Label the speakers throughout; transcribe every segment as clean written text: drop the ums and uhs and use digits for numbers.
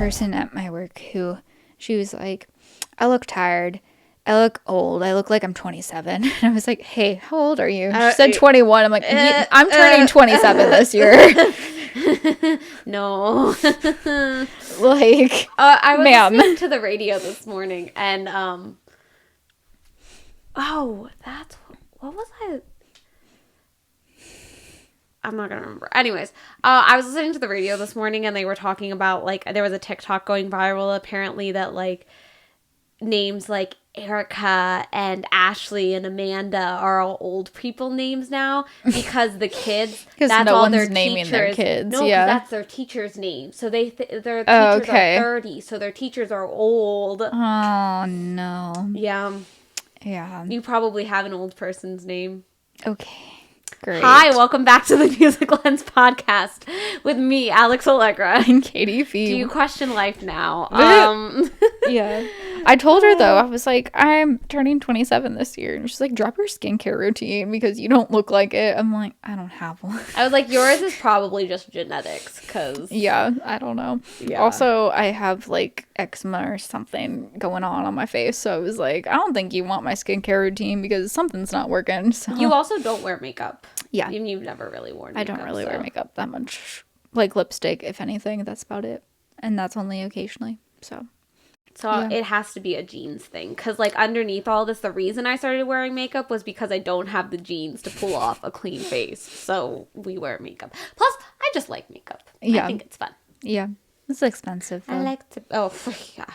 Speaker 1: person at my work who, she was like, I look tired. I look old. I look like I'm 27. And I was like, hey, how old are you? She said 21. I'm like, I'm turning 27 this year.
Speaker 2: No.
Speaker 1: Like,
Speaker 2: I was
Speaker 1: ma'am.
Speaker 2: listening to the radio this morning, and what was I? I'm not gonna remember. Anyways, I was listening to the radio this morning, and they were talking about, like, there was a TikTok going viral apparently that, like, names like Erica and Ashley and Amanda are all old people names now because the kids, that's
Speaker 1: no
Speaker 2: all
Speaker 1: one's
Speaker 2: their
Speaker 1: naming
Speaker 2: teachers.
Speaker 1: their kids.
Speaker 2: No,
Speaker 1: yeah,
Speaker 2: that's their teachers' name. So their teachers are 30, so their teachers are old.
Speaker 1: Oh no.
Speaker 2: Yeah.
Speaker 1: Yeah.
Speaker 2: You probably have an old person's name.
Speaker 1: Okay. Great.
Speaker 2: Hi, welcome back to the Music Lens podcast with me, Alex Allegra.
Speaker 1: And Katie Fee.
Speaker 2: Do you question life now?
Speaker 1: Yeah. I told her, though, I was like, I'm turning 27 this year. And she's like, drop your skincare routine because you don't look like it. I'm like, I don't have one.
Speaker 2: I was like, yours is probably just genetics, because...
Speaker 1: Yeah, I don't know. Yeah. Also, I have, like, eczema or something going on my face. So I was like, I don't think you want my skincare routine because something's not working. So.
Speaker 2: You also don't wear makeup.
Speaker 1: Yeah.
Speaker 2: You've never really worn makeup.
Speaker 1: I don't really wear makeup that much. Like, lipstick, if anything. That's about it. And that's only occasionally. So
Speaker 2: yeah. It has to be a genes thing. Because, like, underneath all this, the reason I started wearing makeup was because I don't have the genes to pull off a clean face. So we wear makeup. Plus, I just like makeup. Yeah. I think it's fun.
Speaker 1: Yeah. It's expensive, though.
Speaker 2: I like to... Oh, yeah.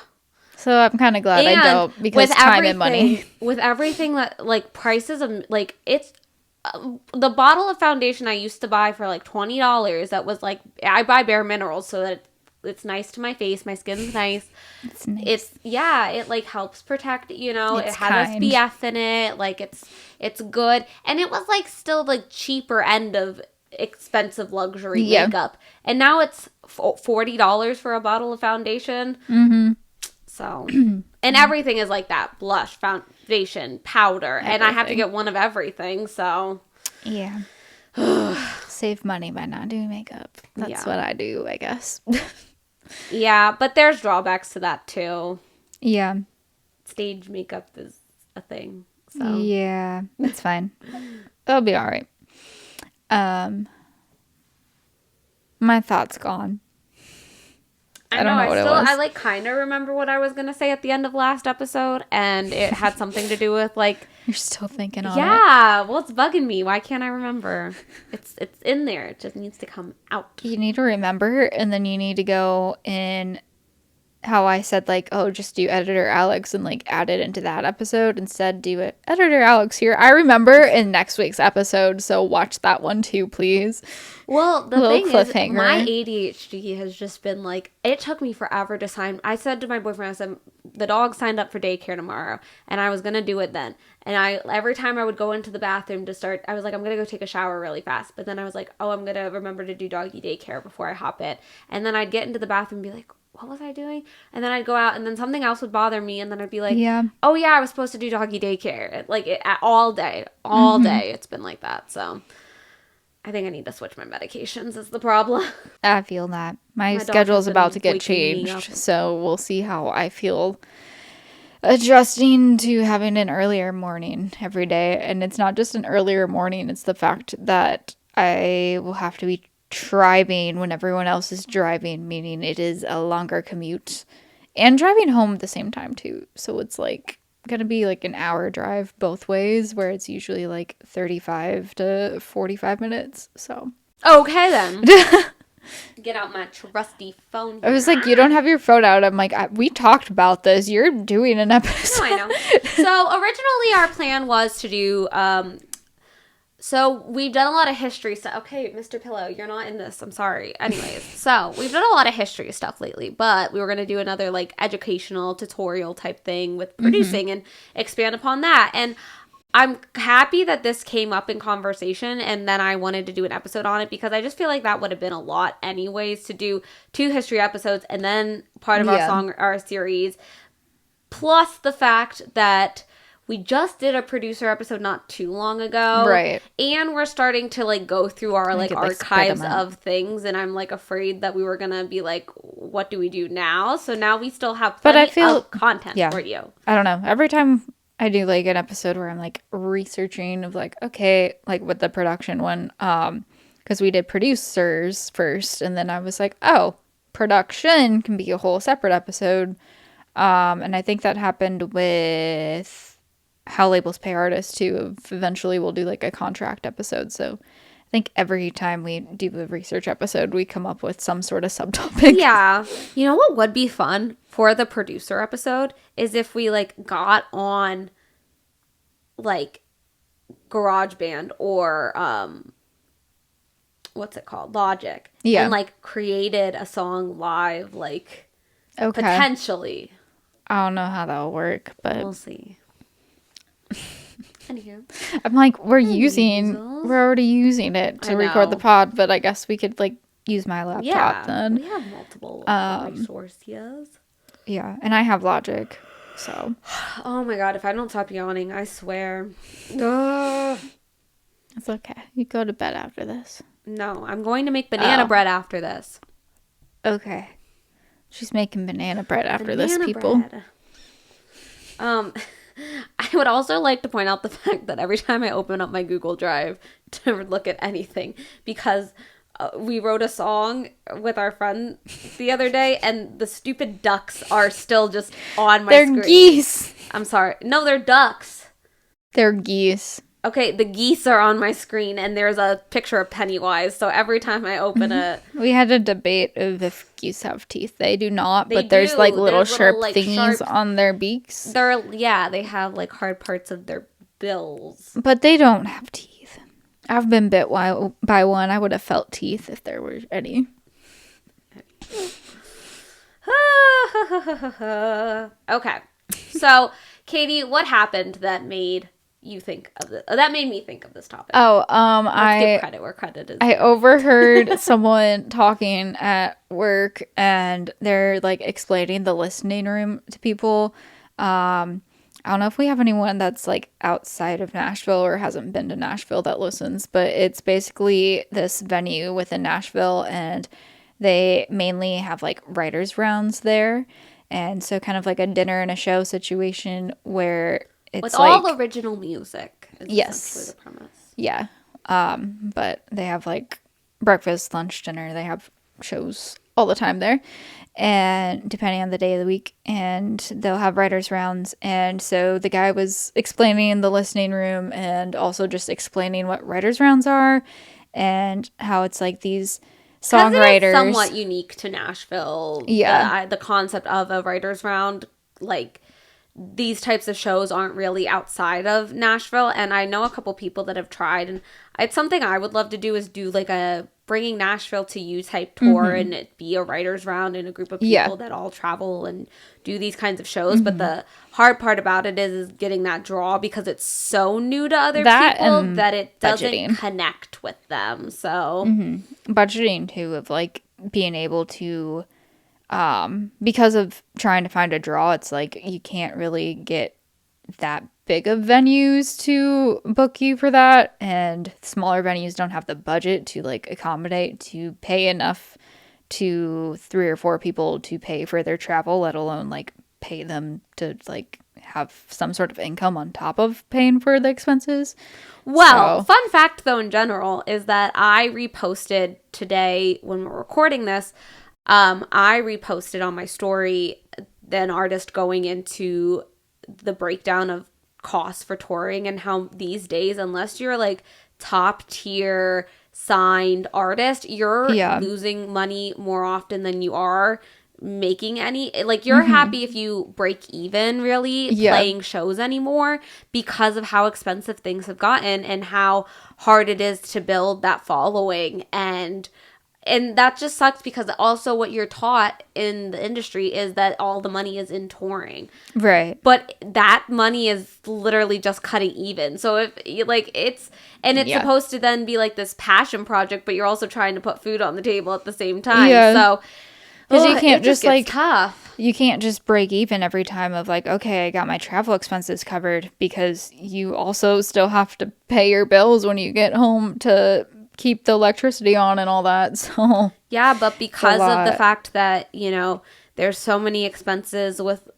Speaker 1: So I'm kind of glad I don't, because time and money.
Speaker 2: With everything that, like, prices of, like, it's... the bottle of foundation I used to buy for, like, $20, that was, like... I buy Bare Minerals so that it's nice to my face. My skin's nice.
Speaker 1: It's nice.
Speaker 2: It, like, helps protect, you know. It has
Speaker 1: kind.
Speaker 2: SPF in it. Like, it's good. And it was, like, still, like, cheaper end of expensive luxury makeup. And now it's $40 for a bottle of foundation.
Speaker 1: Mm-hmm.
Speaker 2: So, and everything is like that. Blush, foundation, powder. Everything. And I have to get one of everything, so.
Speaker 1: Yeah. Save money by not doing makeup. That's what I do, I guess.
Speaker 2: Yeah, but there's drawbacks to that, too.
Speaker 1: Yeah.
Speaker 2: Stage makeup is a thing, so.
Speaker 1: Yeah, it's fine. It'll be all right. My thought's gone.
Speaker 2: I know, I like kind of remember what I was going to say at the end of last episode, and it had something to do with, like...
Speaker 1: You're still thinking on it?
Speaker 2: Yeah, well, it's bugging me. Why can't I remember? It's in there. It just needs to come out.
Speaker 1: You need to remember, and then you need to go in how I said, like, oh, just do Editor Alex and, like, add it into that episode. Instead, do it Editor Alex here. I remember in next week's episode, so watch that one too, please.
Speaker 2: Well, the thing is, my ADHD has just been, like, it took me forever to sign. I said to my boyfriend, I said, the dog signed up for daycare tomorrow, and I was going to do it then. And every time I would go into the bathroom to start, I was like, I'm going to go take a shower really fast. But then I was like, oh, I'm going to remember to do doggy daycare before I hop in. And then I'd get into the bathroom and be like, what was I doing? And then I'd go out, and then something else would bother me, and then I'd be like, oh yeah, I was supposed to do doggy daycare. Like, all day. It's been like that, so I think I need to switch my medications is the problem.
Speaker 1: I feel that. My schedule's about to get changed, so we'll see how I feel adjusting to having an earlier morning every day. And it's not just an earlier morning, it's the fact that I will have to be driving when everyone else is driving, meaning it is a longer commute, and driving home at the same time too. So it's like gonna be like an hour drive both ways, where it's usually like 35 to 45 minutes. So
Speaker 2: okay then. Get out my trusty phone here.
Speaker 1: I was like, you don't have your phone out. I'm like, we talked about this. You're doing an episode.
Speaker 2: No, I know. So originally our plan was to do so we've done a lot of history stuff. Okay, Mr. Pillow, you're not in this. I'm sorry. Anyways, so we've done a lot of history stuff lately, but we were going to do another, like, educational tutorial type thing with producing and expand upon that. And I'm happy that this came up in conversation, and then I wanted to do an episode on it because I just feel like that would have been a lot anyways, to do 2 history episodes and then part of our series. Plus the fact that we just did a producer episode not too long ago.
Speaker 1: Right.
Speaker 2: And we're starting to, like, go through our, like, archives of things. And I'm, like, afraid that we were going to be like, what do we do now? So now we still have plenty of content for you.
Speaker 1: I don't know. Every time I do like an episode where I'm like researching of like, okay, like with the production one, because we did producers first, and then I was like, oh, production can be a whole separate episode. And I think that happened with how labels pay artists too. Eventually we'll do like a contract episode. So I think every time we do a research episode, we come up with some sort of subtopic.
Speaker 2: Yeah. You know what would be fun for the producer episode is if we like got on like GarageBand or what's it called? Logic.
Speaker 1: Yeah.
Speaker 2: And like created a song live, like potentially.
Speaker 1: I don't know how that'll work, but
Speaker 2: we'll see. Anywho.
Speaker 1: I'm like, we're already using it to record the pod, but I guess we could like use my laptop then.
Speaker 2: We have multiple resources.
Speaker 1: Yeah, and I have Logic, so.
Speaker 2: Oh my god, if I don't stop yawning, I swear.
Speaker 1: It's okay. You go to bed after this.
Speaker 2: No, I'm going to make banana bread after this.
Speaker 1: Okay. She's making banana bread after this, people.
Speaker 2: I would also like to point out the fact that every time I open up my Google Drive to look at anything, because we wrote a song with our friend the other day, and the stupid ducks are still just on my screen.
Speaker 1: They're geese.
Speaker 2: I'm sorry. No, they're ducks.
Speaker 1: They're geese.
Speaker 2: Okay, the geese are on my screen, and there's a picture of Pennywise, so every time I open it...
Speaker 1: We had a debate of if geese have teeth. They do not, but there's like little sharp thingies on their beaks.
Speaker 2: They have like hard parts of their bills.
Speaker 1: But they don't have teeth. I've been bit by one. I would have felt teeth if there were any.
Speaker 2: Okay, so Katie, what happened that made you think of this? That made me think of this topic.
Speaker 1: Oh,
Speaker 2: Let's give credit where credit is.
Speaker 1: I overheard someone talking at work, and they're like explaining the listening room to people. I don't know if we have anyone that's like outside of Nashville or hasn't been to Nashville that listens, but it's basically this venue within Nashville, and they mainly have like writers' rounds there. And so kind of like a dinner and a show situation where it's
Speaker 2: with
Speaker 1: like
Speaker 2: all original music. Essentially the premise.
Speaker 1: Yeah. But they have like breakfast, lunch, dinner. They have shows all the time there, and depending on the day of the week, and they'll have writers' rounds. And so the guy was explaining the listening room and also just explaining what writers' rounds are and how it's like these songwriters.
Speaker 2: It's somewhat unique to Nashville.
Speaker 1: Yeah.
Speaker 2: The concept of a writer's round, like these types of shows aren't really outside of Nashville. And I know a couple people that have tried, and it's something I would love to do, is do like a bringing Nashville to you type tour, and it be a writer's round in a group of people that all travel and do these kinds of shows. But the hard part about it is getting that draw, because it's so new to other people that it doesn't connect with them. So
Speaker 1: budgeting too, of like being able to because of trying to find a draw, it's like you can't really get that big of venues to book you for that, and smaller venues don't have the budget to like accommodate to pay enough to 3 or 4 people to pay for their travel, let alone like pay them to like have some sort of income on top of paying for the expenses.
Speaker 2: Well, fun fact though in general is that I reposted today when we're recording this, I reposted on my story an artist going into the breakdown of costs for touring, and how these days, unless you're like top tier signed artist, you're losing money more often than you are making any. Like, you're happy if you break even really playing shows anymore, because of how expensive things have gotten and how hard it is to build that following. And that just sucks, because also what you're taught in the industry is that all the money is in touring.
Speaker 1: Right.
Speaker 2: But that money is literally just cutting even. So if like it's supposed to then be like this passion project, but you're also trying to put food on the table at the same time. Yeah. So
Speaker 1: because you can't just like
Speaker 2: tough.
Speaker 1: You can't just break even every time of like, okay, I got my travel expenses covered, because you also still have to pay your bills when you get home to keep the electricity on and all that. So
Speaker 2: yeah, but because of the fact that, you know, there's so many expenses with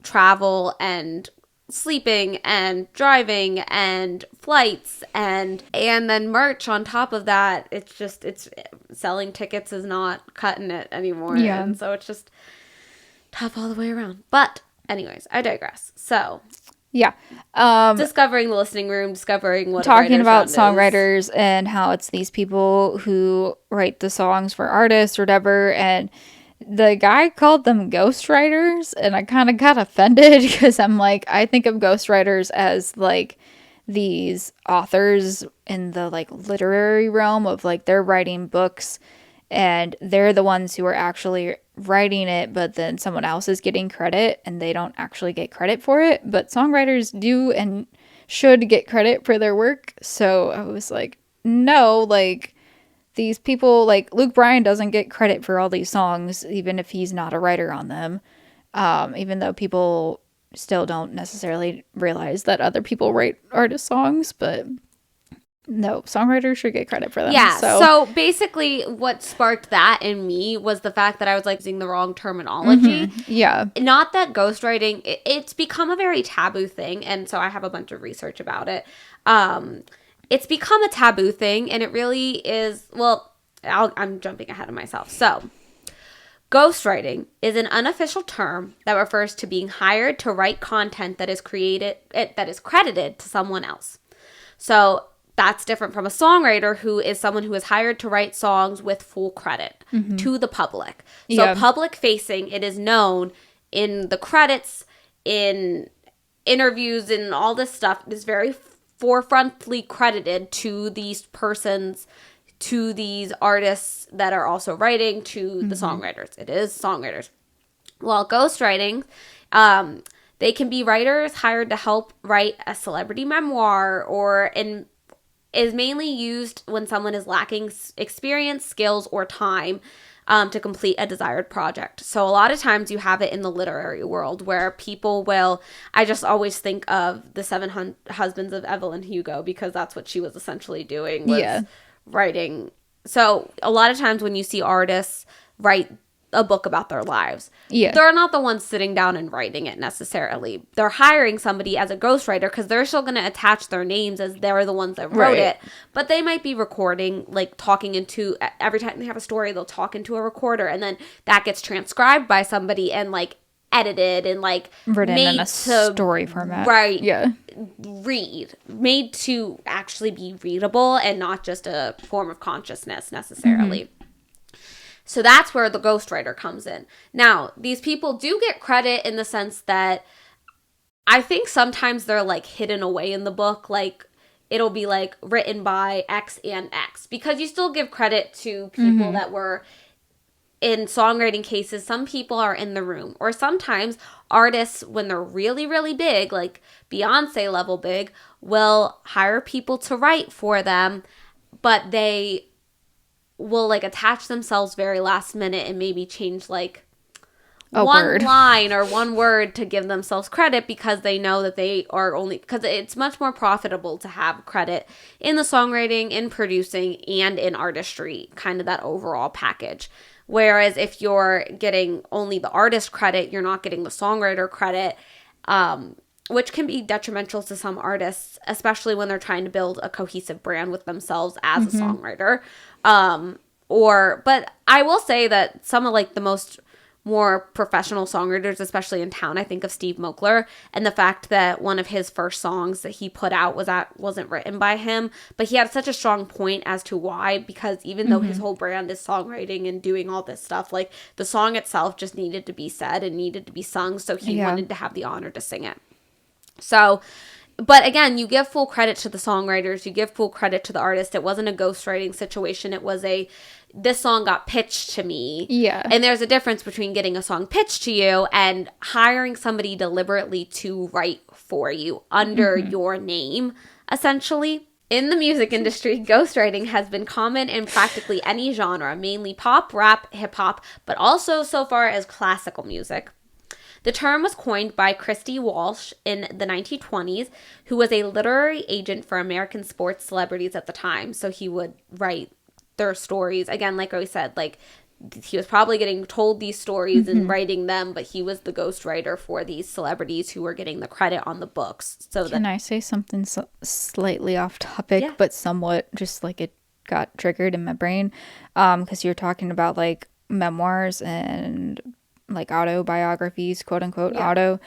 Speaker 2: travel and sleeping and driving and flights and then merch on top of that, it's selling tickets is not cutting it anymore. Yeah. And so it's just tough all the way around. But anyways, I digress. So
Speaker 1: yeah,
Speaker 2: discovering the listening room, discovering what
Speaker 1: talking about songwriters and how it's these people who write the songs for artists or whatever, and the guy called them ghostwriters, and I kind of got offended because I'm like, I think of ghostwriters as like these authors in the like literary realm of like they're writing books and they're the ones who are actually writing it, but then someone else is getting credit and they don't actually get credit for it. But songwriters do and should get credit for their work. So I was like, no, like these people, like Luke Bryan doesn't get credit for all these songs, even if he's not a writer on them. Even though people still don't necessarily realize that other people write artist songs, but no, songwriters should get credit for them.
Speaker 2: Yeah, so basically what sparked that in me was the fact that I was like using the wrong terminology.
Speaker 1: Mm-hmm. Yeah.
Speaker 2: Not that ghostwriting, it's become a very taboo thing, and so I have a bunch of research about it. It's become a taboo thing, and it really is, well, I'm jumping ahead of myself. So, ghostwriting is an unofficial term that refers to being hired to write content that is credited to someone else. So, that's different from a songwriter, who is someone who is hired to write songs with full credit to the public. So public facing, it is known in the credits, in interviews, and all this stuff is very forefrontly credited to these persons, to these artists that are also writing, to the songwriters. It is songwriters. While ghostwriting, they can be writers hired to help write a celebrity memoir, or is mainly used when someone is lacking experience, skills, or time to complete a desired project. So a lot of times you have it in the literary world where people will, I just always think of the Seven Husbands of Evelyn Hugo, because that's what she was essentially doing, was writing. So a lot of times when you see artists write a book about their lives, they're not the ones sitting down and writing it necessarily. They're hiring somebody as a ghostwriter because they're still going to attach their names as they're the ones that wrote it. But they might be recording, like talking into, every time they have a story, they'll talk into a recorder, and then that gets transcribed by somebody and like edited and like
Speaker 1: written in a story format.
Speaker 2: Right. Yeah. Made to actually be readable and not just a form of consciousness necessarily. Mm-hmm. So that's where the ghostwriter comes in. Now, these people do get credit in the sense that I think sometimes they're like hidden away in the book. Like it'll be like written by X and X, because you still give credit to people that were in songwriting cases. Some people are in the room, or sometimes artists, when they're really, really big, like Beyonce level big, will hire people to write for them, but they will like attach themselves very last minute and maybe change like one line or one word to give themselves credit, because they know that they are only, because it's much more profitable to have credit in the songwriting, in producing, and in artistry, kind of that overall package. Whereas if you're getting only the artist credit, you're not getting the songwriter credit, which can be detrimental to some artists, especially when they're trying to build a cohesive brand with themselves as a songwriter. But I will say that some of like the more professional songwriters, especially in town, I think of Steve Mokler, and the fact that one of his first songs that he put out wasn't written by him, but he had such a strong point as to why, because even though his whole brand is songwriting and doing all this stuff, like the song itself just needed to be said and needed to be sung, so he wanted to have the honor to sing it. So, but again, you give full credit to the songwriters, you give full credit to the artist. It wasn't a ghostwriting situation. It was this song got pitched to me. Yeah. And there's a difference between getting a song pitched to you and hiring somebody deliberately to write for you under your name, essentially. In the music industry, ghostwriting has been common in practically any genre, mainly pop, rap, hip hop, but also so far as classical music. The term was coined by Christy Walsh in the 1920s, who was a literary agent for American sports celebrities at the time. So he would write their stories. Again, like I said, like he was probably getting told these stories and writing them, but he was the ghostwriter for these celebrities who were getting the credit on the books. So
Speaker 1: Can I say something slightly off topic, but somewhat just like it got triggered in my brain? Because you're talking about like memoirs and like autobiographies, quote unquote, auto.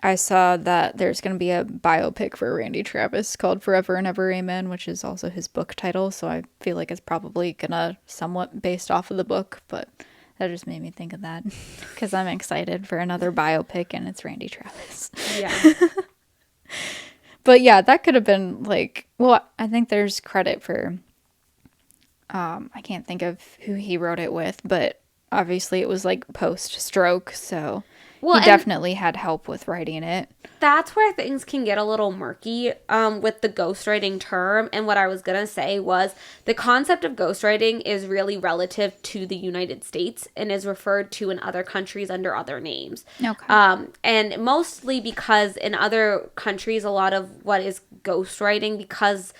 Speaker 1: I saw that there's going to be a biopic for Randy Travis called Forever and Ever Amen, which is also his book title. So I feel like it's probably going to somewhat based off of the book, but that just made me think of that because I'm excited for another biopic and it's Randy Travis.
Speaker 2: Yeah.
Speaker 1: But yeah, that could have been like, well, I think there's credit for, I can't think of who he wrote it with, but obviously it was like post-stroke, so he definitely had help with writing it.
Speaker 2: That's where things can get a little murky with the ghostwriting term. And what I was going to say was the concept of ghostwriting is really relative to the United States and is referred to in other countries under other names.
Speaker 1: Okay.
Speaker 2: And mostly because in other countries, a lot of what is ghostwriting, because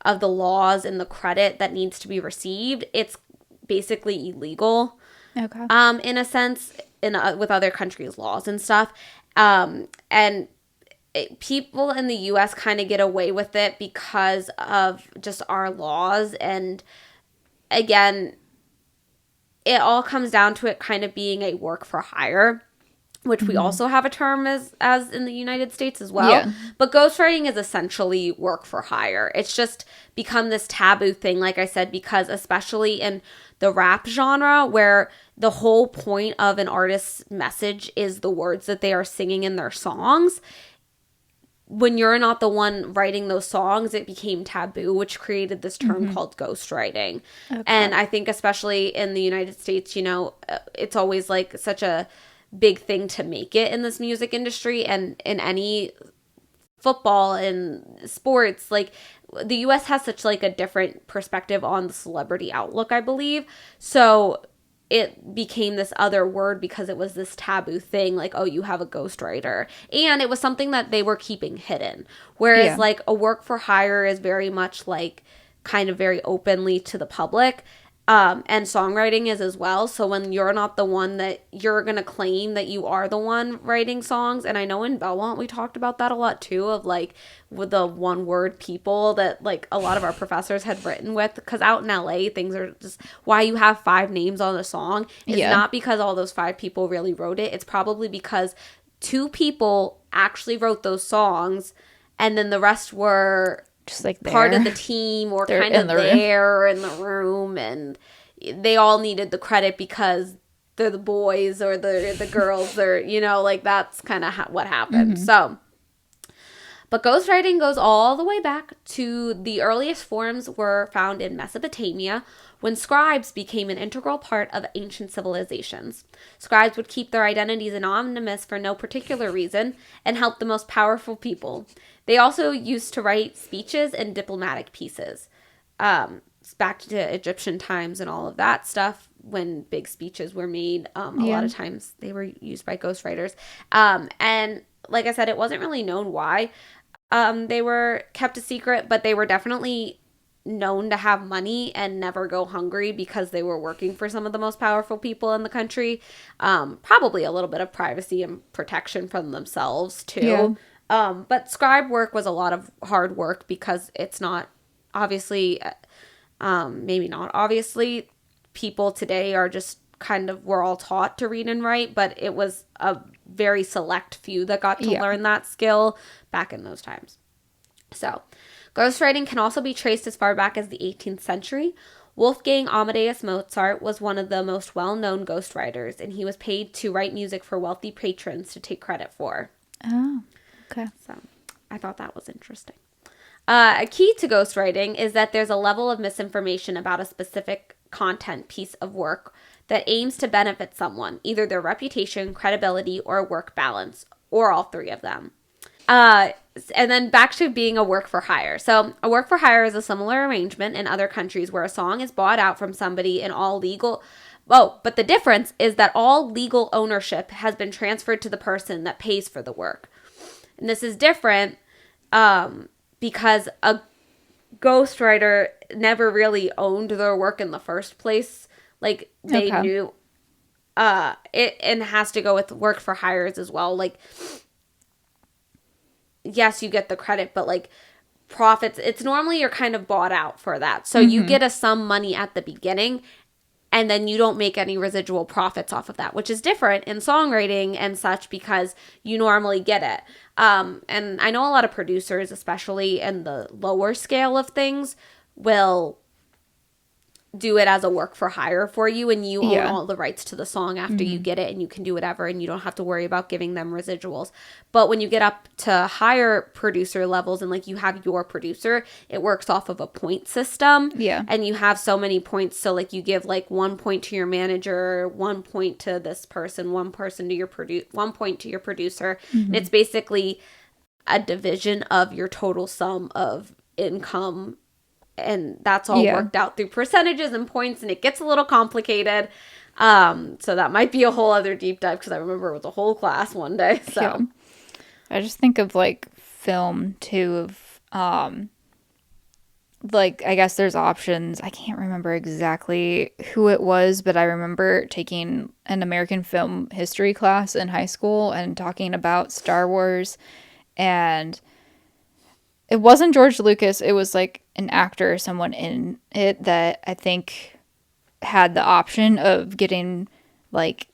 Speaker 2: of the laws and the credit that needs to be received, it's basically illegal.
Speaker 1: Okay.
Speaker 2: In a sense, with other countries' laws and stuff. And people in the U.S. kind of get away with it because of just our laws. And again, it all comes down to it kind of being a work for hire, which we also have a term as in the United States as well.
Speaker 1: Yeah.
Speaker 2: But ghostwriting is essentially work for hire. It's just become this taboo thing, like I said, because especially in the rap genre, where the whole point of an artist's message is the words that they are singing in their songs. When you're not the one writing those songs, it became taboo, which created this term called ghostwriting. Okay. And I think especially in the United States, you know, it's always like such a big thing to make it in this music industry and in any football and sports. Like the US has such like a different perspective on the celebrity outlook, I believe. So it became this other word because it was this taboo thing, like, oh, you have a ghostwriter. And it was something that they were keeping hidden. Whereas like a work for hire is very much like kind of very openly to the public. And songwriting is as well. So when you're not the one that you're going to claim that you are the one writing songs. And I know in Belmont, we talked about that a lot too, of like with the one word people that like a lot of our professors had written with, because out in LA, things are just why you have 5 names on a song is not because all those 5 people really wrote it. It's probably because 2 people actually wrote those songs and then the rest were
Speaker 1: just like
Speaker 2: part of the team or kind of there in the room, and they all needed the credit because they're the boys or the girls, or you know, like that's kind of what happened. So but ghostwriting goes all the way back to the earliest forms were found in Mesopotamia, when scribes became an integral part of ancient civilizations. Scribes would keep their identities anonymous for no particular reason and help the most powerful people. They also used to write speeches and diplomatic pieces. Back to Egyptian times and all of that stuff, when big speeches were made, a lot of times they were used by ghostwriters. And like I said, it wasn't really known why they were kept a secret, but they were definitely known to have money and never go hungry because they were working for some of the most powerful people in the country. Probably a little bit of privacy and protection from themselves too. Yeah. But scribe work was a lot of hard work because it's not obviously, maybe not obviously, people today are just kind of, we're all taught to read and write, but it was a very select few that got to learn that skill back in those times. So ghostwriting can also be traced as far back as the 18th century. Wolfgang Amadeus Mozart was one of the most well-known ghostwriters, and he was paid to write music for wealthy patrons to take credit for.
Speaker 1: Oh, okay.
Speaker 2: So I thought that was interesting. A key to ghostwriting is that there's a level of misinformation about a specific content piece of work that aims to benefit someone, either their reputation, credibility, or work balance, or all 3 of them. And then back to being a work for hire. So a work for hire is a similar arrangement in other countries where a song is bought out from somebody in all legal but the difference is that all legal ownership has been transferred to the person that pays for the work. And this is different because a ghostwriter never really owned their work in the first place. Like, they knew it, and has to go with work for hires as well. Like, yes, you get the credit, but like profits, it's normally you're kind of bought out for that. So you get a sum money at the beginning, and then you don't make any residual profits off of that, which is different in songwriting and such because you normally get it. And I know a lot of producers, especially in the lower scale of things, will do it as a work for hire for you, and you own all the rights to the song after you get it, and you can do whatever, and you don't have to worry about giving them residuals. But when you get up to higher producer levels and like you have your producer, it works off of a point system.
Speaker 1: Yeah.
Speaker 2: And you have so many points, so like you give like 1 point to your manager, 1 point to this person, 1 person to your 1 point to your producer. And it's basically a division of your total sum of income, and that's all worked out through percentages and points, and it gets a little complicated. So that might be a whole other deep dive, because I remember it was a whole class one day. So
Speaker 1: I just think of like film too, of like, I guess there's options. I can't remember exactly who it was, but I remember taking an American film history class in high school and talking about Star Wars, and it wasn't George Lucas. It was like an actor or someone in it that I think had the option of getting like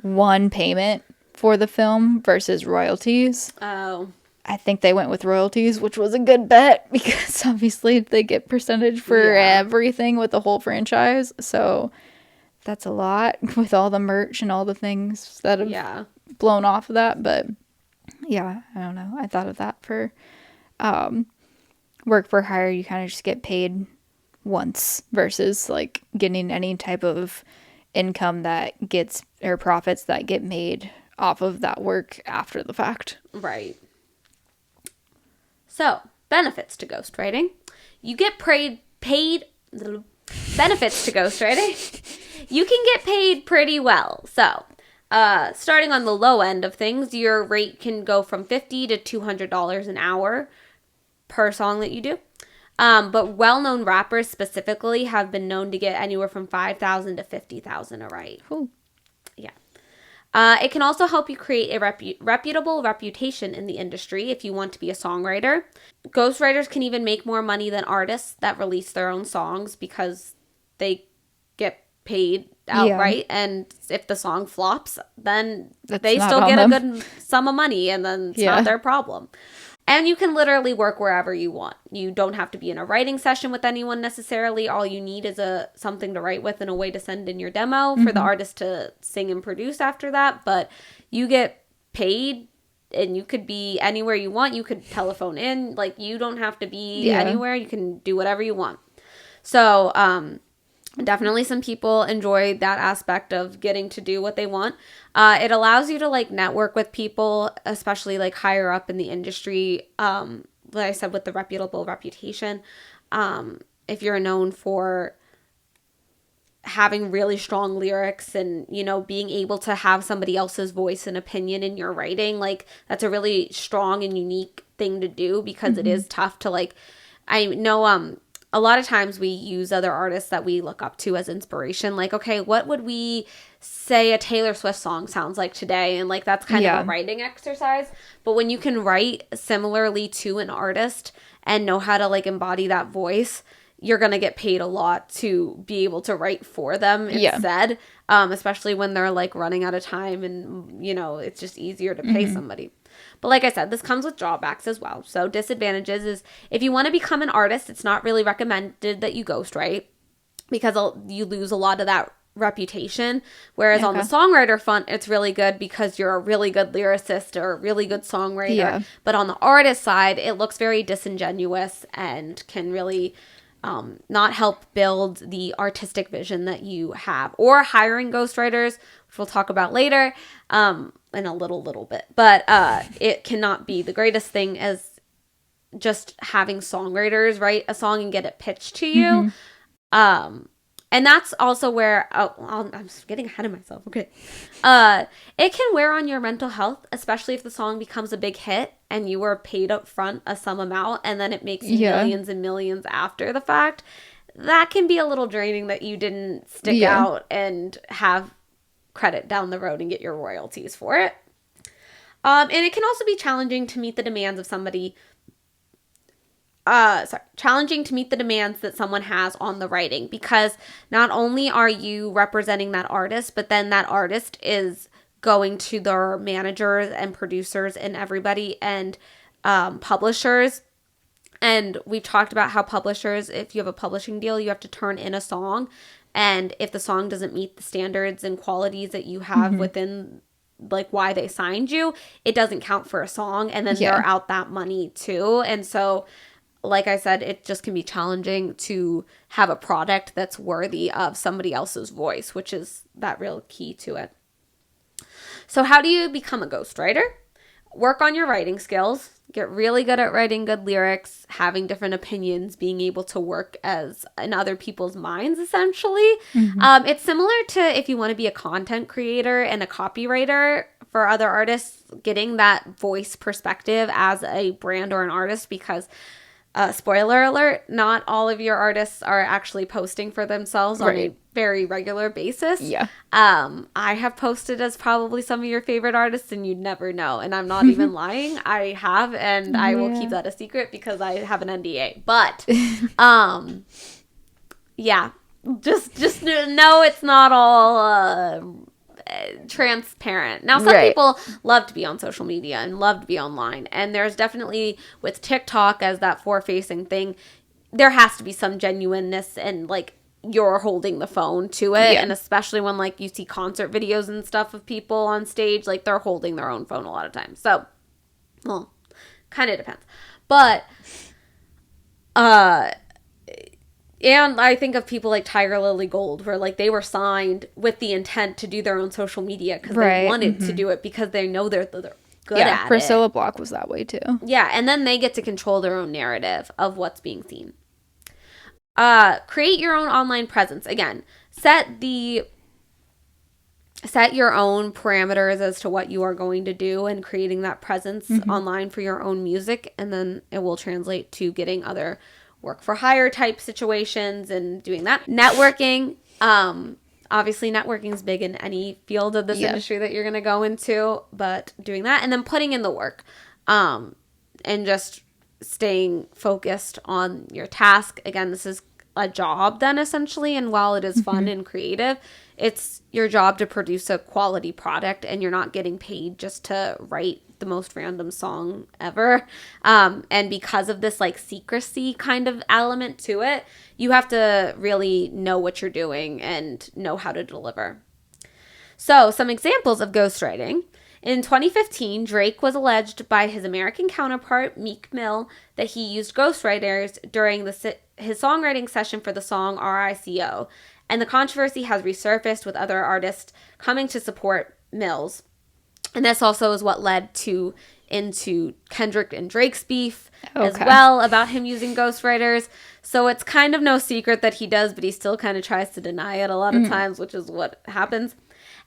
Speaker 1: one payment for the film versus royalties.
Speaker 2: Oh.
Speaker 1: I think they went with royalties, which was a good bet because obviously they get percentage for everything with the whole franchise. So that's a lot with all the merch and all the things that have blown off of that. But yeah, I don't know. I thought of that for work for hire. You kind of just get paid once versus like getting any type of income that gets, or profits that get made off of that work after the fact.
Speaker 2: Right. So, benefits to ghostwriting. You get paid benefits to ghostwriting. You can get paid pretty well. So, starting on the low end of things, your rate can go from $50 to $200 an hour per song that you do. But well-known rappers specifically have been known to get anywhere from $5,000 to $50,000 a write.
Speaker 1: Cool.
Speaker 2: Yeah. It can also help you create a reputable reputation in the industry if you want to be a songwriter. Ghostwriters can even make more money than artists that release their own songs because they get paid outright. And if the song flops, then they still get a good sum of money, and then it's not their problem. And you can literally work wherever you want. You don't have to be in a writing session with anyone necessarily. All you need is something to write with and a way to send in your demo for the artist to sing and produce after that. But you get paid, and you could be anywhere you want. You could telephone in. Like, you don't have to be anywhere. You can do whatever you want. So, definitely some people enjoy that aspect of getting to do what they want. It allows you to like network with people, especially like higher up in the industry. Like I said, with the reputable reputation. If you're known for having really strong lyrics and, you know, being able to have somebody else's voice and opinion in your writing, like that's a really strong and unique thing to do, because it is tough to like, I know, a lot of times we use other artists that we look up to as inspiration. Like, okay, what would we say a Taylor Swift song sounds like today? And like, that's kind of a writing exercise. But when you can write similarly to an artist and know how to like embody that voice, you're going to get paid a lot to be able to write for them instead. Especially when they're like running out of time, and, you know, it's just easier to pay somebody. But like I said, this comes with drawbacks as well. So disadvantages is, if you want to become an artist, it's not really recommended that you ghostwrite, because you lose a lot of that reputation. Whereas on the songwriter front, it's really good because you're a really good lyricist or a really good songwriter. Yeah. But on the artist side, it looks very disingenuous and can really not help build the artistic vision that you have. Or hiring ghostwriters, which we'll talk about later. In a little bit, but it cannot be the greatest thing as just having songwriters write a song and get it pitched to you. And that's also where, I'm getting ahead of myself. Okay. It can wear on your mental health, especially if the song becomes a big hit and you were paid up front a sum amount and then it makes millions and millions after the fact. That can be a little draining that you didn't stick out and have credit down the road and get your royalties for it. And it can also be challenging to meet the demands of somebody. Challenging to meet the demands that someone has on the writing, because not only are you representing that artist, but then that artist is going to their managers and producers and everybody and publishers. And we've talked about how publishers, if you have a publishing deal, you have to turn in a song. And if the song doesn't meet the standards and qualities that you have within like why they signed you, it doesn't count for a song. And then they're out that money too. And so, like I said, it just can be challenging to have a product that's worthy of somebody else's voice, which is that real key to it. So how do you become a ghostwriter? Work on your writing skills. Get really good at writing good lyrics, having different opinions, being able to work as in other people's minds, essentially. It's similar to if you want to be a content creator and a copywriter for other artists, getting that voice perspective as a brand or an artist, because spoiler alert, not all of your artists are actually posting for themselves on a very regular basis. I have posted as probably some of your favorite artists and you'd never know. And I'm not even lying. I have, and I will keep that a secret because I have an NDA. But, just know it's not all transparent. Now, some people love to be on social media and love to be online, and there's definitely, with TikTok as that forward-facing thing, there has to be some genuineness and like you're holding the phone to it. And especially when like you see concert videos and stuff of people on stage, like they're holding their own phone a lot of times. So, well, kind of depends. But and I think of people like Tiger Lily Gold, where like they were signed with the intent to do their own social media because they wanted to do it because they know they're good at it.
Speaker 1: Priscilla Block was that way too.
Speaker 2: Yeah, and then they get to control their own narrative of what's being seen. Create your own online presence. Again, set your own parameters as to what you are going to do and creating that presence online for your own music, and then it will translate to getting other work for hire type situations and doing that. Networking. Obviously networking is big in any field of this industry that you're going to go into, but doing that and then putting in the work, and just staying focused on your task. Again, this is a job then essentially. And while it is fun and creative, it's your job to produce a quality product, and you're not getting paid just to write the most random song ever. And because of this like secrecy kind of element to it, you have to really know what you're doing and know how to deliver. So some examples of ghostwriting. In 2015, Drake was alleged by his American counterpart, Meek Mill, that he used ghostwriters during his songwriting session for the song RICO. And the controversy has resurfaced with other artists coming to support Mills. And this also is what led into Kendrick and Drake's beef as well about him using ghostwriters. So it's kind of no secret that he does, but he still kind of tries to deny it a lot of times, which is what happens.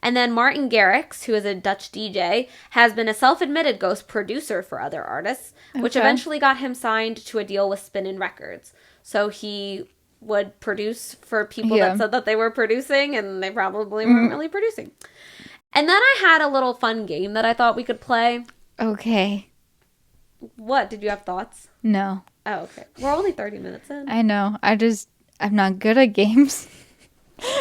Speaker 2: And then Martin Garrix, who is a Dutch DJ, has been a self-admitted ghost producer for other artists, which eventually got him signed to a deal with Spinnin' Records. So he would produce for people that said that they were producing, and they probably weren't really producing. And then I had a little fun game that I thought we could play.
Speaker 1: Okay.
Speaker 2: What? Did you have thoughts?
Speaker 1: No.
Speaker 2: Oh, okay. We're only 30 minutes in.
Speaker 1: I know. I'm not good at games.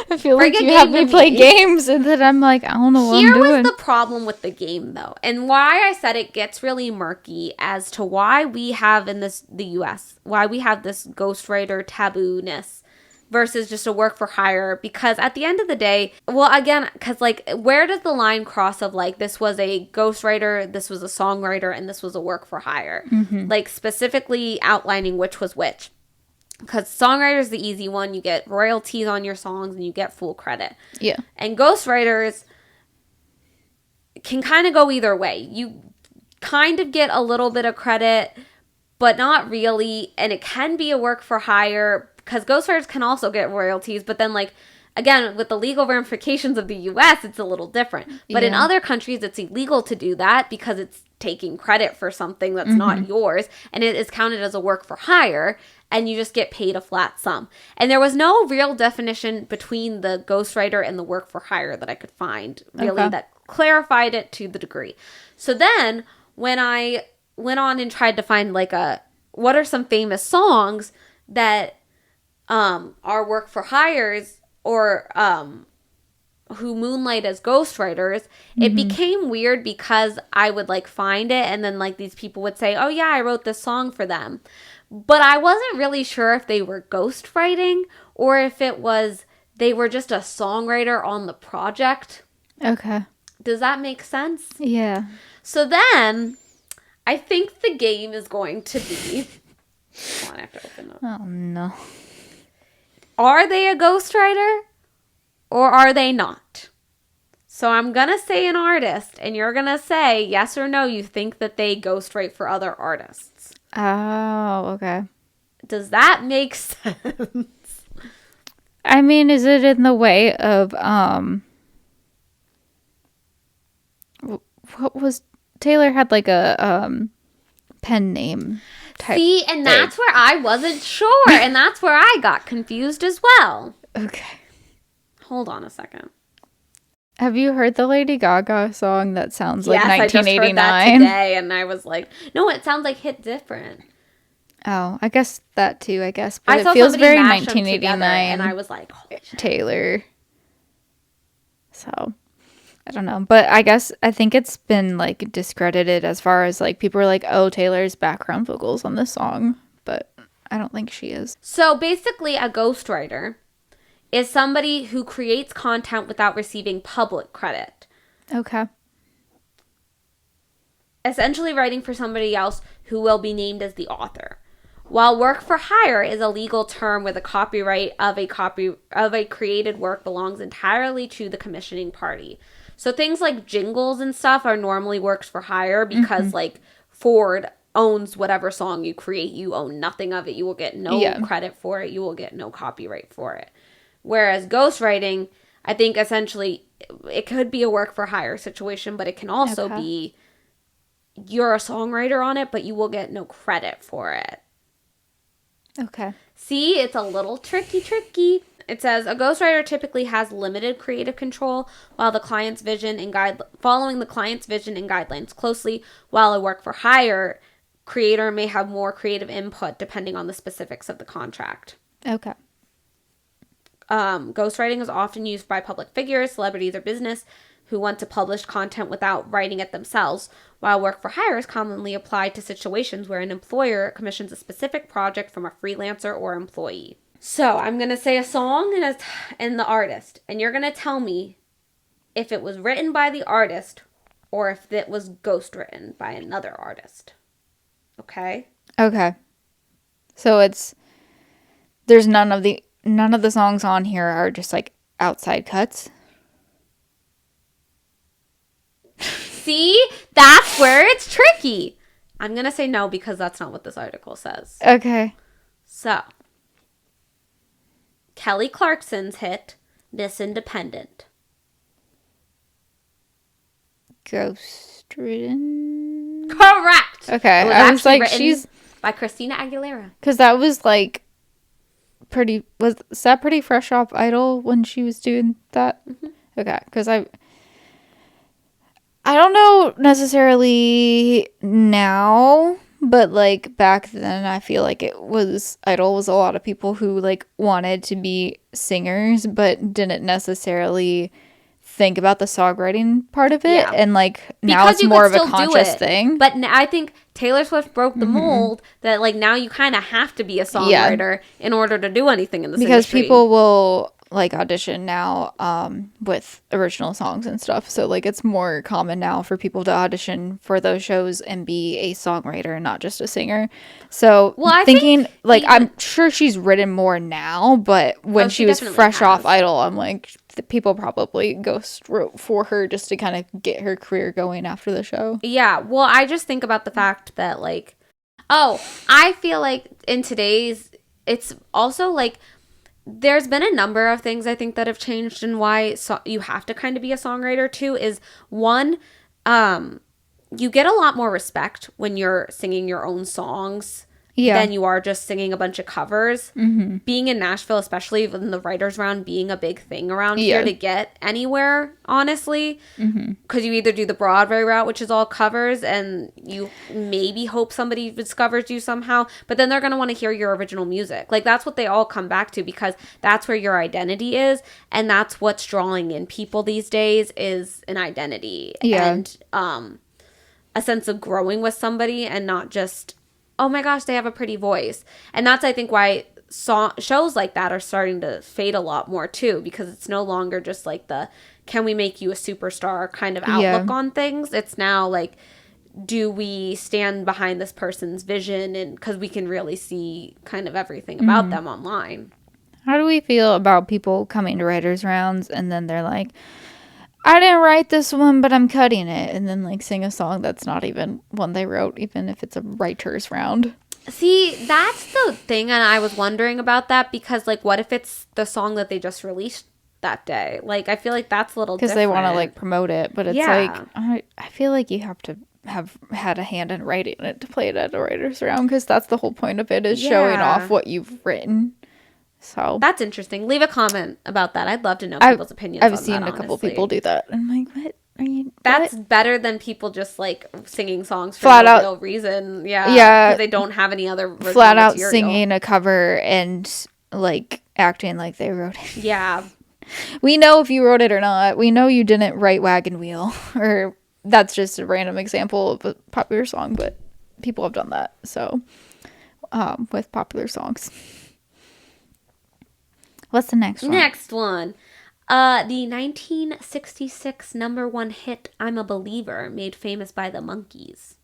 Speaker 1: I feel like you have me play games, and then I'm like, I don't know what I'm doing.
Speaker 2: Here was the problem with the game, though, and why I said it gets really murky as to why we have in the U.S., why we have this ghostwriter taboo-ness versus just a work for hire. Because at the end of the day, well, again, because like, where does the line cross of like, this was a ghostwriter, this was a songwriter, and this was a work for hire? Like, specifically outlining which was which. Because songwriter is the easy one. You get royalties on your songs and you get full credit. Yeah. And ghostwriters can kind of go either way. You kind of get a little bit of credit, but not really. And it can be a work for hire, because ghostwriters can also get royalties, but then like, again, with the legal ramifications of the US, it's a little different. But in other countries, it's illegal to do that because it's taking credit for something that's not yours, and it is counted as a work for hire, and you just get paid a flat sum. And there was no real definition between the ghostwriter and the work for hire that I could find, really, that clarified it to the degree. So then, when I went on and tried to find, like, what are some famous songs that are work for hires, or who moonlight as ghostwriters, it became weird because I would like find it and then like these people would say, oh yeah, I wrote this song for them. But I wasn't really sure if they were ghostwriting or if it was they were just a songwriter on the project.
Speaker 1: Okay.
Speaker 2: Does that make sense?
Speaker 1: Yeah.
Speaker 2: So then I think the game is going to be... Hold on, I have to open up.
Speaker 1: Oh no.
Speaker 2: Are they a ghostwriter or are they not? So I'm going to say an artist and you're going to say yes or no, you think that they ghostwrite for other artists.
Speaker 1: Oh, okay.
Speaker 2: Does that make sense?
Speaker 1: I mean, is it in the way of what was Taylor had like a pen name type.
Speaker 2: See, and that's where I wasn't sure, and that's where I got confused as well.
Speaker 1: Okay.
Speaker 2: Hold on a second.
Speaker 1: Have you heard the Lady Gaga song that sounds like
Speaker 2: yes,
Speaker 1: 1989?
Speaker 2: I just heard that today, and I was like, no, it sounds like Hit Different.
Speaker 1: Oh, I guess that too, I guess. But it feels very 1989.
Speaker 2: And I was like, holy shit.
Speaker 1: Taylor. So, I don't know. But I think it's been like discredited as far as like people are like, oh, Taylor's background vocals on this song. But I don't think she is.
Speaker 2: So basically a ghostwriter is somebody who creates content without receiving public credit.
Speaker 1: Okay.
Speaker 2: Essentially writing for somebody else who will be named as the author. While work for hire is a legal term where the copyright of a created work belongs entirely to the commissioning party. So things like jingles and stuff are normally works for hire because like Ford owns whatever song you create. You own nothing of it. You will get no credit for it. You will get no copyright for it. Whereas ghostwriting, I think essentially it could be a work for hire situation, but it can also be you're a songwriter on it, but you will get no credit for it.
Speaker 1: Okay.
Speaker 2: See, it's a little tricky. It says a ghostwriter typically has limited creative control while the client's vision and following the client's vision and guidelines closely, while a work for hire creator may have more creative input depending on the specifics of the contract.
Speaker 1: Okay.
Speaker 2: Ghostwriting is often used by public figures, celebrities, or business who want to publish content without writing it themselves, while work for hire is commonly applied to situations where an employer commissions a specific project from a freelancer or employee. So I'm going to say a song and the artist, and you're going to tell me if it was written by the artist or if it was ghostwritten by another artist. Okay?
Speaker 1: Okay. So there's none of the songs on here are just like outside cuts.
Speaker 2: See? That's where it's tricky. I'm going to say no because that's not what this article says.
Speaker 1: Okay.
Speaker 2: So, Kelly Clarkson's hit, Miss Independent.
Speaker 1: Ghostwritten?
Speaker 2: Correct!
Speaker 1: Okay. I was like, she's...
Speaker 2: by Christina Aguilera.
Speaker 1: Because that was like was that pretty fresh off Idol when she was doing that? Mm-hmm. Okay. Because I don't know necessarily now, but like back then I feel like Idol was a lot of people who like wanted to be singers but didn't necessarily think about the songwriting part of it. Yeah. And like now because it's more of a conscious thing.
Speaker 2: But I think Taylor Swift broke the mold that like now you kind of have to be a songwriter in order to do anything in this industry.
Speaker 1: People will like audition now with original songs and stuff, so like it's more common now for people to audition for those shows and be a songwriter, not just a singer. So I'm sure she's written more now, but when she was fresh off Idol, I'm like people probably ghost wrote for her just to kind of get her career going after the show.
Speaker 2: Yeah, well, I just think about the fact that like, I feel like in today's it's also like there's been a number of things I think that have changed and why you have to kind of be a songwriter too is one, you get a lot more respect when you're singing your own songs than you are just singing a bunch of covers. Mm-hmm. Being in Nashville, especially in the writers round being a big thing around here to get anywhere, honestly, because you either do the Broadway route, which is all covers, and you maybe hope somebody discovers you somehow, but then they're going to want to hear your original music. Like, that's what they all come back to, because that's where your identity is, and that's what's drawing in people these days is an identity and a sense of growing with somebody, and not just, oh my gosh, they have a pretty voice. And that's, I think, why shows like that are starting to fade a lot more too, because it's no longer just like the can we make you a superstar kind of outlook on things. It's now like, do we stand behind this person's vision, and because we can really see kind of everything about them online.
Speaker 1: How do we feel about people coming to writers rounds and then they're like, I didn't write this one, but I'm cutting it, and then like sing a song that's not even one they wrote, even if it's a writer's round?
Speaker 2: See, that's the thing, and I was wondering about that, because like, what if it's the song that they just released that day? Like, I feel like that's a little different.
Speaker 1: Because they want to like promote it, but it's like, I feel like you have to have had a hand in writing it to play it at a writer's round, because that's the whole point of it, is showing off what you've written. So
Speaker 2: that's interesting. Leave a comment about that. I'd love to know people's opinions on that.
Speaker 1: I've seen a couple people do that. I'm like, what are you?
Speaker 2: That's better than people just like singing songs for no real reason. Yeah. Because they don't have any other
Speaker 1: flat out material. Singing a cover and like acting like they wrote it.
Speaker 2: Yeah.
Speaker 1: We know if you wrote it or not. We know you didn't write Wagon Wheel, or that's just a random example of a popular song, but people have done that. So, with popular songs. What's the next one?
Speaker 2: Next one. The 1966 #1 hit, I'm a Believer, made famous by the Monkees.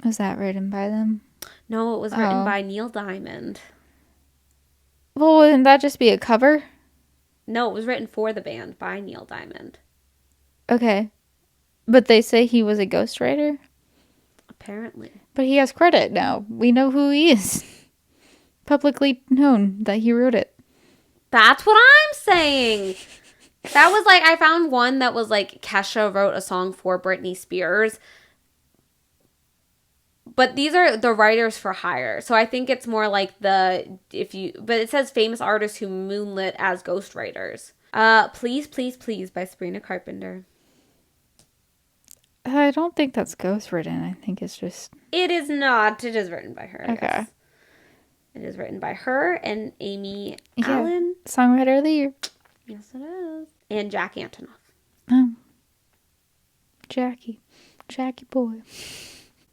Speaker 1: Was that written by them?
Speaker 2: No, it was written by Neil Diamond.
Speaker 1: Well, wouldn't that just be a cover?
Speaker 2: No, it was written for the band by Neil Diamond.
Speaker 1: Okay. But they say he was a ghostwriter?
Speaker 2: Apparently.
Speaker 1: But he has credit now. We know who he is. Publicly known that he wrote it.
Speaker 2: That's what I'm saying. That was like, I found one that was like, Kesha wrote a song for Britney Spears. But these are the writers for hire. So I think it's more like but it says famous artists who moonlit as ghostwriters. Please, Please, Please by Sabrina Carpenter.
Speaker 1: I don't think that's ghostwritten. I think it's just...
Speaker 2: It is not. It is written by her.
Speaker 1: Okay.
Speaker 2: Yes. It is written by her and Amy Allen.
Speaker 1: Songwriter of the Year.
Speaker 2: Yes, it is. And Jack Antonoff.
Speaker 1: Oh. Jackie boy.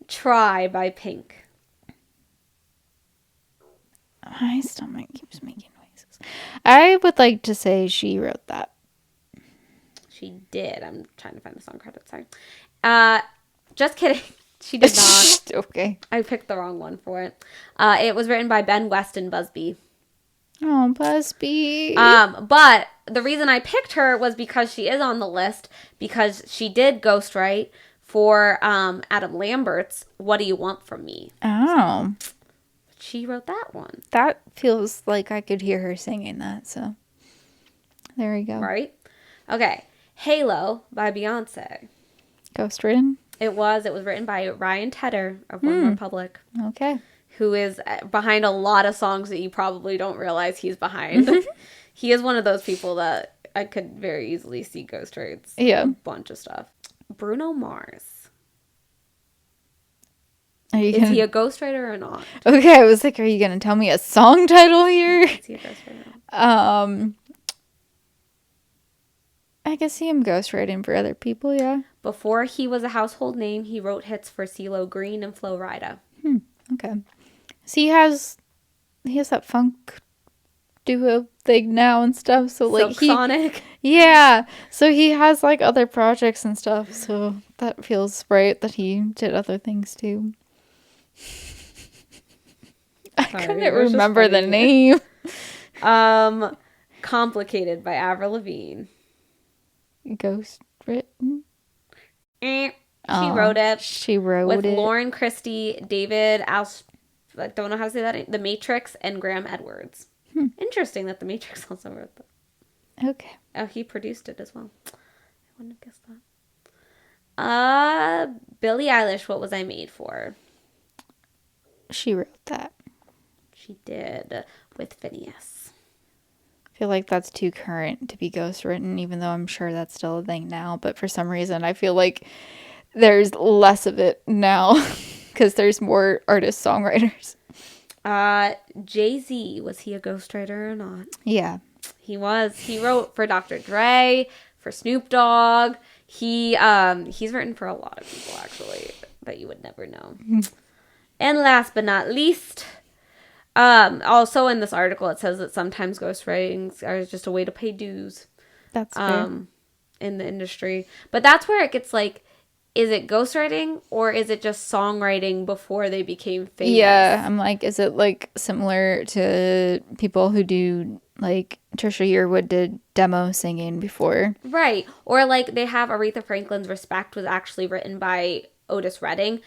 Speaker 2: Try by Pink.
Speaker 1: My stomach keeps making noises. I would like to say she wrote that.
Speaker 2: She did. I'm trying to find the song credit. Sorry. Just kidding. She did not.
Speaker 1: Okay.
Speaker 2: I picked the wrong one for it. It was written by Ben Weston Busby.
Speaker 1: Oh, Busby.
Speaker 2: But the reason I picked her was because she is on the list, because she did ghostwrite for Adam Lambert's What Do You Want From Me?
Speaker 1: Oh.
Speaker 2: She wrote that one.
Speaker 1: That feels like I could hear her singing that, so there we go.
Speaker 2: Right? Okay. Halo by Beyonce.
Speaker 1: Ghostwritten?
Speaker 2: It was written by Ryan Tedder of One Republic.
Speaker 1: Okay.
Speaker 2: Who is behind a lot of songs that you probably don't realize he's behind. He is one of those people that I could very easily see ghostwrites.
Speaker 1: Yeah.
Speaker 2: A bunch of stuff. Bruno Mars.
Speaker 1: Is
Speaker 2: he a ghostwriter or not?
Speaker 1: Okay, I was like, are you going to tell me a song title here?
Speaker 2: Is he a ghostwriter?
Speaker 1: I can see him ghostwriting for other people, yeah.
Speaker 2: Before he was a household name, he wrote hits for CeeLo Green and Flo Rida.
Speaker 1: Okay. So he has that funk duo thing now and stuff. So like
Speaker 2: Sonic.
Speaker 1: Yeah. So he has like other projects and stuff. So that feels right that he did other things too. I couldn't remember the name.
Speaker 2: Complicated by Avril Lavigne.
Speaker 1: Ghostwritten.
Speaker 2: She wrote it.
Speaker 1: She wrote
Speaker 2: with
Speaker 1: it.
Speaker 2: Lauren Christie, David I don't know how to say that. The Matrix, and Graham Edwards. Interesting that The Matrix also wrote that.
Speaker 1: Okay.
Speaker 2: Oh, he produced it as well. I wouldn't have guessed that. Billie Eilish, What Was I Made For?
Speaker 1: She wrote that.
Speaker 2: She did, with Phineas.
Speaker 1: I feel like that's too current to be ghostwritten, even though I'm sure that's still a thing now. But for some reason, I feel like there's less of it now because there's more artist-songwriters.
Speaker 2: Jay-Z, was he a ghostwriter or not?
Speaker 1: Yeah.
Speaker 2: He was. He wrote for Dr. Dre, for Snoop Dogg. He's written for a lot of people, actually, that you would never know. And last but not least, also in this article, it says that sometimes ghostwritings are just a way to pay dues.
Speaker 1: That's fair.
Speaker 2: In the industry. But that's where it gets like, is it ghostwriting or is it just songwriting before they became famous?
Speaker 1: Yeah, I'm like, is it like similar to people who do like Trisha Yearwood did demo singing before?
Speaker 2: Right. Or like they have Aretha Franklin's Respect was actually written by Otis Redding,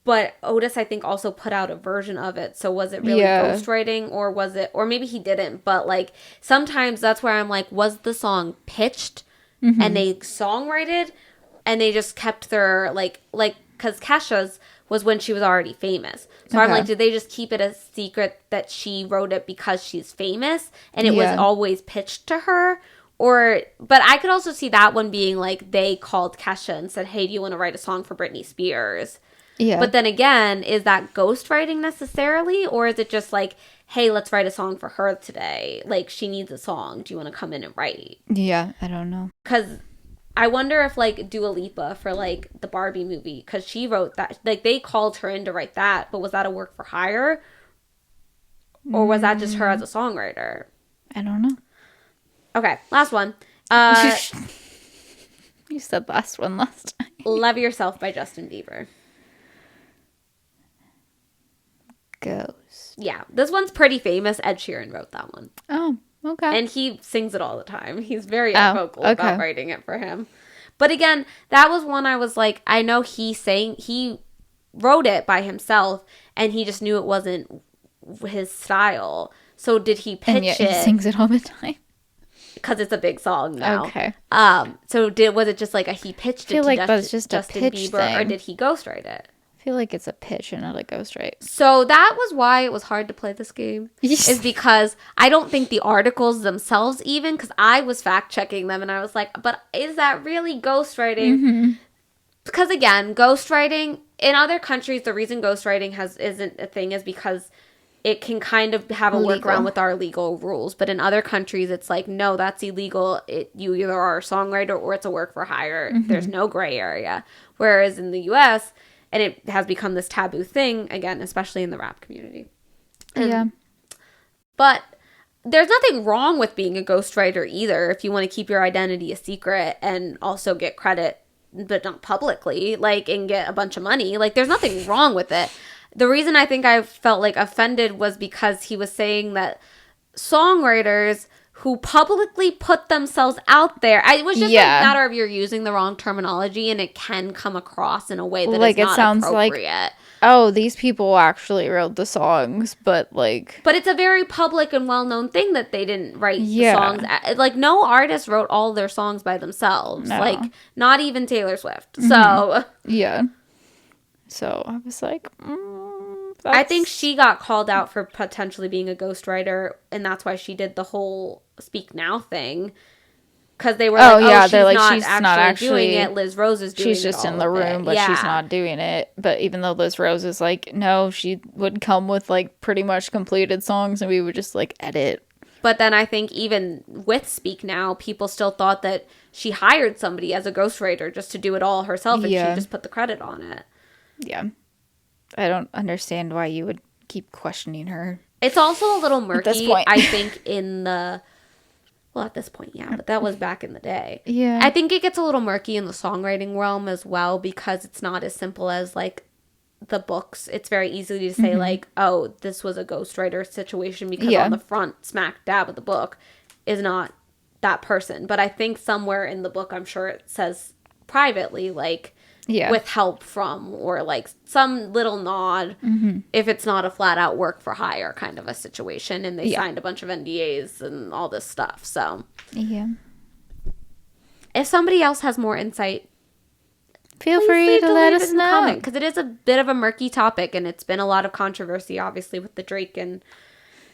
Speaker 2: but Otis I think also put out a version of it. So was it really ghostwriting or was it, or maybe he didn't, but like sometimes that's where I'm like, was the song pitched and they songwrited and they just kept their like because Kesha's was when she was already famous. So I'm like, did they just keep it a secret that she wrote it because she's famous and it was always pitched to her? Or, but I could also see that one being like they called Kesha and said, hey, do you want to write a song for Britney Spears?
Speaker 1: Yeah.
Speaker 2: But then again, is that ghostwriting necessarily? Or is it just like, hey, let's write a song for her today. Like, she needs a song. Do you want to come in and write?
Speaker 1: Yeah, I don't know.
Speaker 2: Because I wonder if, like, Dua Lipa for, like, the Barbie movie, because she wrote that. Like, they called her in to write that, but was that a work for hire? Or was that just her as a songwriter?
Speaker 1: I don't know.
Speaker 2: Okay, last one.
Speaker 1: You said last one last time.
Speaker 2: Love Yourself by Justin Bieber.
Speaker 1: Ghost.
Speaker 2: Yeah, this one's pretty famous. Ed Sheeran wrote that one.
Speaker 1: Oh, okay.
Speaker 2: And he sings it all the time. He's very vocal about writing it for him. But again, that was one I was like, I know he wrote it by himself and he just knew it wasn't his style. So did he pitch
Speaker 1: and yet he sings it all the time?
Speaker 2: Because it's a big song now.
Speaker 1: Okay.
Speaker 2: So was it just like he pitched it to
Speaker 1: that's just
Speaker 2: Justin
Speaker 1: a pitch
Speaker 2: Bieber
Speaker 1: thing.
Speaker 2: or did he ghostwrite it?
Speaker 1: I feel like it's a pitch and not a ghostwrite.
Speaker 2: So that was why it was hard to play this game. Is because I don't think the articles themselves even, because I was fact checking them and I was like, but is that really ghostwriting? Mm-hmm. Because again, ghostwriting in other countries, the reason ghostwriting isn't a thing is because it can kind of have a workaround with our legal rules. But in other countries, it's like, no, that's illegal. You either are a songwriter or it's a work for hire. Mm-hmm. There's no gray area. Whereas in the U.S., and it has become this taboo thing, again, especially in the rap community. But there's nothing wrong with being a ghostwriter either if you want to keep your identity a secret and also get credit, but not publicly, like, and get a bunch of money. Like, there's nothing wrong with it. The reason I think I felt, like, offended was because he was saying that songwriters who publicly put themselves out there. It was just a matter of you're using the wrong terminology and it can come across in a way that is not
Speaker 1: sounds
Speaker 2: appropriate.
Speaker 1: Like, oh, these people actually wrote the songs, but like...
Speaker 2: But it's a very public and well-known thing that they didn't write the songs. Like, no artist wrote all their songs by themselves. No. Like, not even Taylor Swift. Mm-hmm. So...
Speaker 1: Yeah. So, I was like...
Speaker 2: I think she got called out for potentially being a ghostwriter, and that's why she did the whole Speak Now thing. Because they were she's not actually doing it. Liz Rose is doing it.
Speaker 1: She's just in the room, but she's not doing it. But even though Liz Rose is like, no, she would come with like pretty much completed songs, and we would just like edit.
Speaker 2: But then I think even with Speak Now, people still thought that she hired somebody as a ghostwriter just to do it all herself, and she just put the credit on it.
Speaker 1: Yeah. I don't understand why you would keep questioning her.
Speaker 2: It's also a little murky,
Speaker 1: at this point.
Speaker 2: I think, at this point, yeah, but that was back in the day.
Speaker 1: Yeah.
Speaker 2: I think it gets a little murky in the songwriting realm as well because it's not as simple as, like, the books. It's very easy to say, like, oh, this was a ghostwriter situation because on the front, smack dab of the book is not that person. But I think somewhere in the book, I'm sure it says privately, like, with help from, or like some little nod if it's not a flat out work for hire kind of a situation and they signed a bunch of NDAs and all this stuff. So if somebody else has more insight,
Speaker 1: feel free to let us know,
Speaker 2: because it is a bit of a murky topic and it's been a lot of controversy obviously with the Drake, and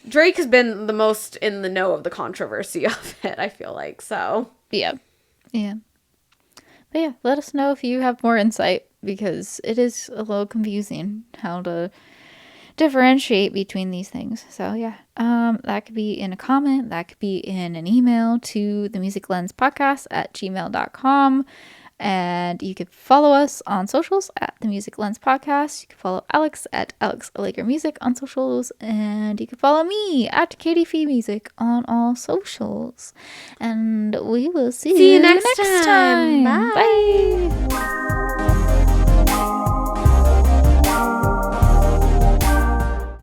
Speaker 2: Drake has been the most in the know of the controversy of it, I feel like. So
Speaker 1: but yeah, let us know if you have more insight, because it is a little confusing how to differentiate between these things. So that could be in a comment, that could be in an email to themusiclenspodcast@gmail.com. And you could follow us on socials at The Music Lens Podcast. You can follow Alex at Alex Allegra Music on socials. And you can follow me at Katie Fee Music on all socials. And we will see you next time.
Speaker 2: Bye.
Speaker 1: Bye.